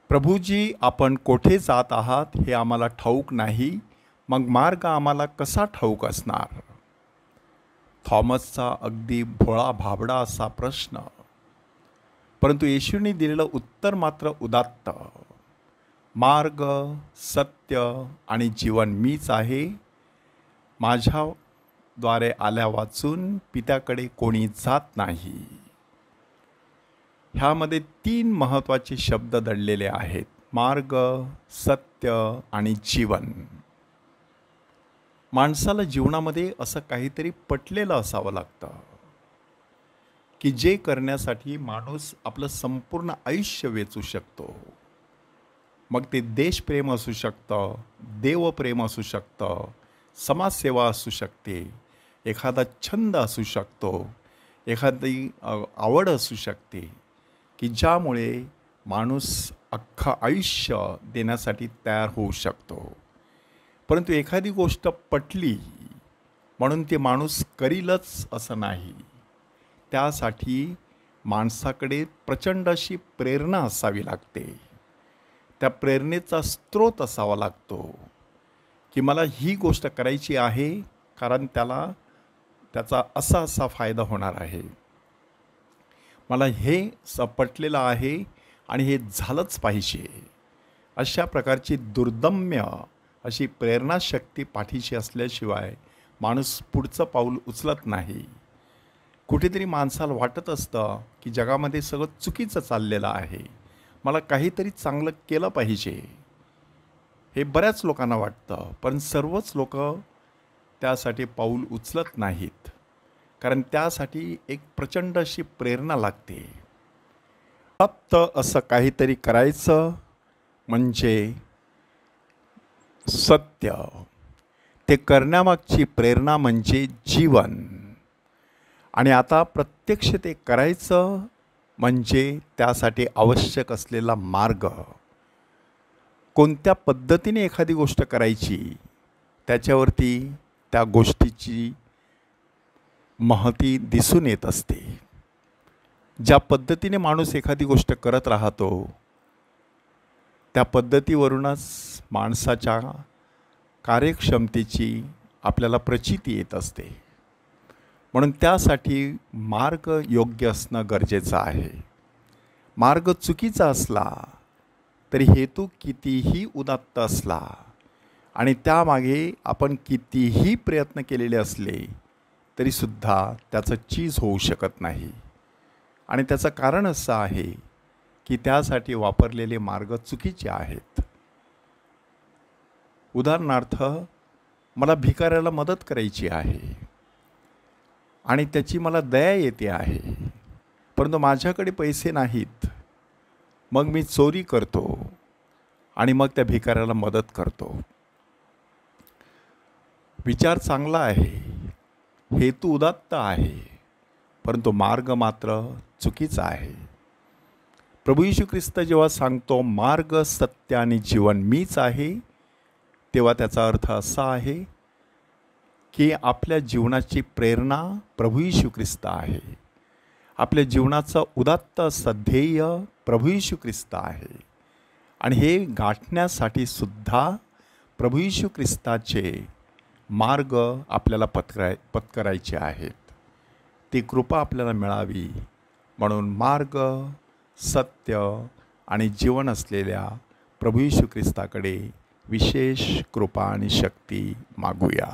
प्रभूजी, आपण कोठे जात आहात हे आम्हाला ठाऊक नाही, मग मार्ग आम्हाला कसा ठाऊक असणार? थॉमसचा अगदी भोळा भाबडा असा प्रश्न, परंतु येशूंनी दिलेलं उत्तर मात्र उदात्त. मार्ग, सत्य आणि जीवन मीच आहे. माझ्याद्वारे आल्या वाचून पित्याकडे कोणी जात नाही. ह्यामध्ये 3 महत्त्वाचे शब्द दडलेले आहेत: मार्ग, सत्य आणि जीवन. माणसाला जीवनामध्ये असं काहीतरी पटलेलं असावं लागतं की जे करण्यासाठी माणूस आपलं संपूर्ण आयुष्य वेचू शकतो. मग ते देशप्रेम असू शकतं, देवप्रेम असू शकतं, समाजसेवा असू शकते, एखादा छंद असू शकतो, एखादी आवड असू शकते की ज्यामुळे माणूस अख्खं आयुष्य देण्यासाठी तयार होऊ शकतो. परंतु एखादी गोष्ट पटली म्हणून ते माणूस करीलच असं नाही. त्यासाठी माणसाकडे प्रचंड अशी प्रेरणा असावी लागते. त्या प्रेरणेचा स्रोत असावा लागतो की मला ही गोष्ट करायची आहे कारण त्याचा असा फायदा होणार आहे. मला हे पटलेलं आहे आणि हे झालंच पाहिजे. अशा प्रकारची दुर्दम्य अशी प्रेरणाशक्ती पाठीशी असल्याशिवाय माणूस पुढचं पाऊल उचलत नाही. कुठेतरी माणसाला वाटत असतं की जगामध्ये सगळं चुकीचं चाललेलं आहे, मला काहीतरी चांगलं केलं पाहिजे. हे बऱ्याच लोकांना वाटतं, पण सर्वच लोक त्यासाठी पाऊल उचलत नाहीत. कारण त्यासाठी एक प्रचंड अशी प्रेरणा लागते. फक्त असं काहीतरी करायचं म्हणजे सत्य. ते करण्यामागची प्रेरणा म्हणजे जीवन. आणि आता प्रत्यक्ष ते करायचं म्हणजे त्यासाठी आवश्यक असलेला मार्ग. कोणत्या पद्धतीने एखादी गोष्ट करायची त्याच्यावरती त्या गोष्टीची महती दिसून येत असते. ज्या पद्धतीने माणूस एखादी गोष्ट करत राहतो त्या पद्धतीवरूनच माणसाच्या कार्यक्षमतेची आपल्याला प्रचिती येत असते. म्हणून त्यासाठी मार्ग योग्य असणं गरजेचं आहे. मार्ग चुकीचा असला तरी हेतू कितीही उदात्त असला आणि त्यामागे आपण कितीही प्रयत्न केलेले असले तरीसुद्धा त्याचं चीज होऊ शकत नाही. आणि त्याचं कारण असं आहे की त्यासाठी वापरलेले मार्ग चुकीचे आहेत. उदाहरणार्थ, मला भिकाऱ्याला मदत करायची आहे आणि त्याची मला दया येते आहे, परंतु माझ्याकडे पैसे नाहीत. मग मी चोरी करतो आणि मग त्या भिकाऱ्याला मदत करतो. विचार चांगला आहे, हेतू उदात्त आहे, परंतु मार्ग मात्र चुकीचा आहे. प्रभू येशू ख्रिस्त जेव्हा सांगतो मार्ग, सत्य आणि जीवन मीच आहे, तेव्हा त्याचा अर्थ असा आहे की आपल्या जीवनाची प्रेरणा प्रभू येशू ख्रिस्त आहे. आपल्या जीवनाचं उदात्त असं ध्येय प्रभू येशू ख्रिस्त आहे. आणि हे गाठण्यासाठी सुद्धा प्रभू येशू ख्रिस्ताचे मार्ग आपल्याला पत्करायचे आहेत. ती कृपा आपल्याला मिळावी म्हणून मार्ग, सत्य आणि जीवन असलेल्या प्रभू येशू ख्रिस्ताकडे विशेष कृपा आणि शक्ती मागूया.